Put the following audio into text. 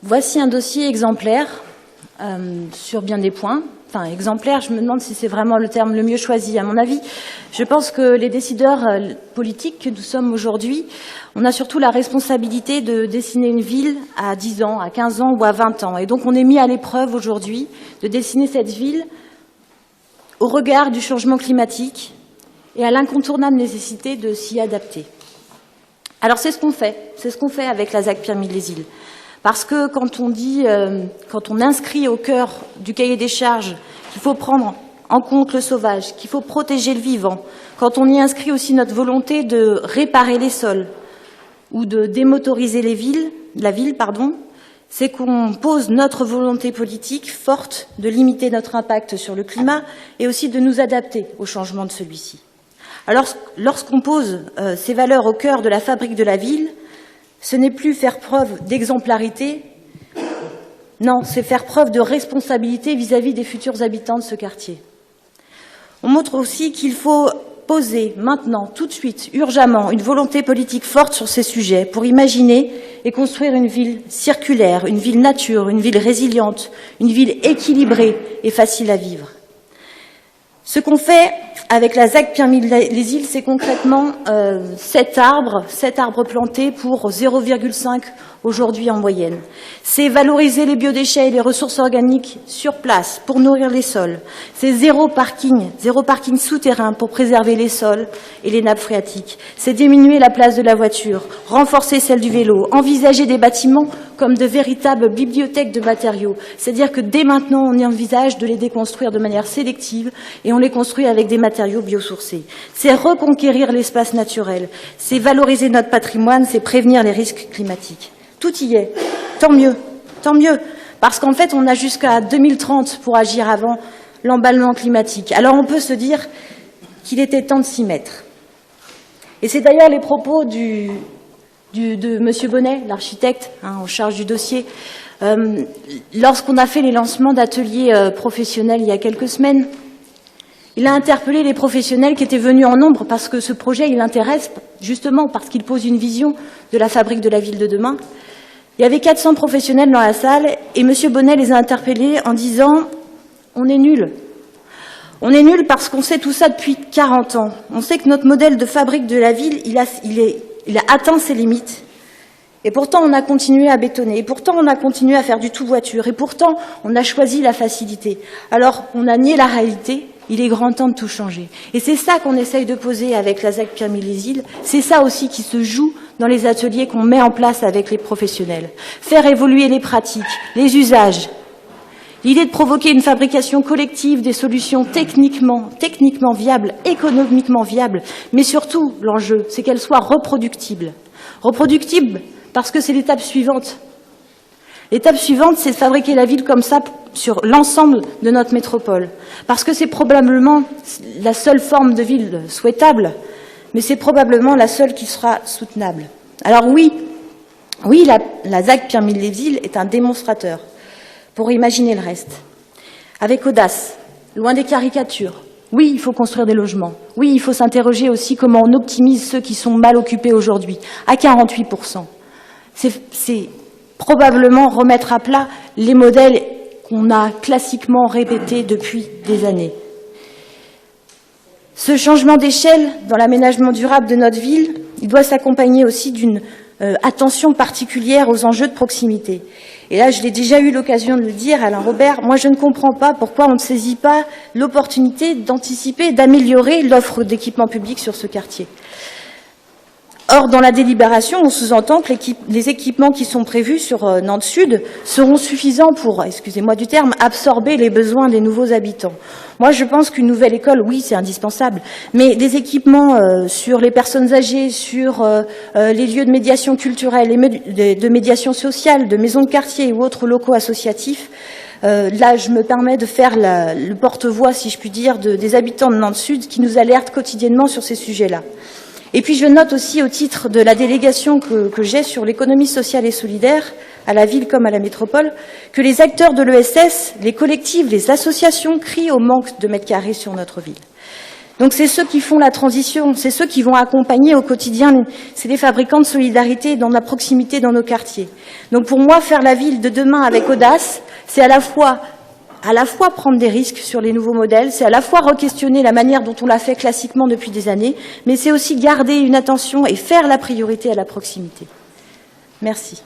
Voici un dossier exemplaire sur bien des points. Enfin, exemplaire, je me demande si c'est vraiment le terme le mieux choisi. À mon avis, je pense que les décideurs politiques que nous sommes aujourd'hui, on a surtout la responsabilité de dessiner une ville à 10 ans, à 15 ans ou à 20 ans. Et donc, on est mis à l'épreuve aujourd'hui de dessiner cette ville au regard du changement climatique et à l'incontournable nécessité de s'y adapter. Alors, c'est ce qu'on fait. C'est ce qu'on fait avec la ZAC Pirmez-les-Îles. Parce que quand on inscrit au cœur du cahier des charges qu'il faut prendre en compte le sauvage, qu'il faut protéger le vivant, quand on y inscrit aussi notre volonté de réparer les sols ou de démotoriser la ville, c'est qu'on pose notre volonté politique forte de limiter notre impact sur le climat et aussi de nous adapter au changement de celui-ci. Alors, lorsqu'on pose ces valeurs au cœur de la fabrique de la ville, ce n'est plus faire preuve d'exemplarité, non, c'est faire preuve de responsabilité vis-à-vis des futurs habitants de ce quartier. On montre aussi qu'il faut poser maintenant, tout de suite, urgemment, une volonté politique forte sur ces sujets pour imaginer et construire une ville circulaire, une ville nature, une ville résiliente, une ville équilibrée et facile à vivre. Ce qu'on fait avec la ZAC Pirmez-les-Îles, c'est concrètement 7 arbres plantés pour 0,5 aujourd'hui en moyenne. C'est valoriser les biodéchets et les ressources organiques sur place pour nourrir les sols. C'est zéro parking souterrain pour préserver les sols et les nappes phréatiques. C'est diminuer la place de la voiture, renforcer celle du vélo, envisager des bâtiments comme de véritables bibliothèques de matériaux. C'est-à-dire que dès maintenant, on y envisage de les déconstruire de manière sélective et on les construit avec des matériaux biosourcés. C'est reconquérir l'espace naturel, c'est valoriser notre patrimoine, c'est prévenir les risques climatiques. Tout y est. Tant mieux, parce qu'en fait, on a jusqu'à 2030 pour agir avant l'emballement climatique. Alors on peut se dire qu'il était temps de s'y mettre. Et c'est d'ailleurs les propos de M. Bonnet, l'architecte en charge du dossier, lorsqu'on a fait les lancements d'ateliers professionnels il y a quelques semaines. Il a interpellé les professionnels qui étaient venus en nombre parce que ce projet, il l'intéresse justement parce qu'il pose une vision de la fabrique de la ville de demain. Il y avait 400 professionnels dans la salle et M. Bonnet les a interpellés en disant « On est nuls. On est nuls parce qu'on sait tout ça depuis 40 ans. On sait que notre modèle de fabrique de la ville, il a atteint ses limites. Et pourtant, on a continué à bétonner. Et pourtant, on a continué à faire du tout-voiture. Et pourtant, on a choisi la facilité. Alors, on a nié la réalité. Il est grand temps de tout changer. Et c'est ça qu'on essaye de poser avec la ZAC Pirmez-les-Îles. C'est ça aussi qui se joue dans les ateliers qu'on met en place avec les professionnels. Faire évoluer les pratiques, les usages. L'idée de provoquer une fabrication collective des solutions techniquement viables, économiquement viables, mais surtout, l'enjeu, c'est qu'elles soient reproductibles. Reproductibles parce que c'est l'étape suivante. L'étape suivante, c'est de fabriquer la ville comme ça sur l'ensemble de notre métropole. Parce que c'est probablement la seule forme de ville souhaitable, mais c'est probablement la seule qui sera soutenable. Alors oui, la ZAC Pirmez-les-Îles est un démonstrateur pour imaginer le reste. Avec audace, loin des caricatures. Oui, il faut construire des logements. Oui, il faut s'interroger aussi comment on optimise ceux qui sont mal occupés aujourd'hui, à 48%. C'est probablement remettre à plat les modèles qu'on a classiquement répétés depuis des années. Ce changement d'échelle dans l'aménagement durable de notre ville, il doit s'accompagner aussi d'une attention particulière aux enjeux de proximité. Et là, je l'ai déjà eu l'occasion de le dire, Alain Robert, moi je ne comprends pas pourquoi on ne saisit pas l'opportunité d'anticiper, d'améliorer l'offre d'équipements publics sur ce quartier. Or, dans la délibération, on sous-entend que les équipements qui sont prévus sur Nantes Sud seront suffisants pour, excusez-moi du terme, absorber les besoins des nouveaux habitants. Moi, je pense qu'une nouvelle école, oui, c'est indispensable, mais des équipements sur les personnes âgées, sur les lieux de médiation culturelle, de médiation sociale, de maisons de quartier ou autres locaux associatifs, là, je me permets de faire le porte-voix, si je puis dire, des habitants de Nantes Sud qui nous alertent quotidiennement sur ces sujets-là. Et puis je note aussi au titre de la délégation que j'ai sur l'économie sociale et solidaire, à la ville comme à la métropole, que les acteurs de l'ESS, les collectifs, les associations crient au manque de mètres carrés sur notre ville. Donc c'est ceux qui font la transition, c'est ceux qui vont accompagner au quotidien, c'est des fabricants de solidarité dans la proximité dans nos quartiers. Donc pour moi, faire la ville de demain avec audace, c'est à la fois prendre des risques sur les nouveaux modèles, c'est à la fois re-questionner la manière dont on l'a fait classiquement depuis des années, mais c'est aussi garder une attention et faire la priorité à la proximité. Merci.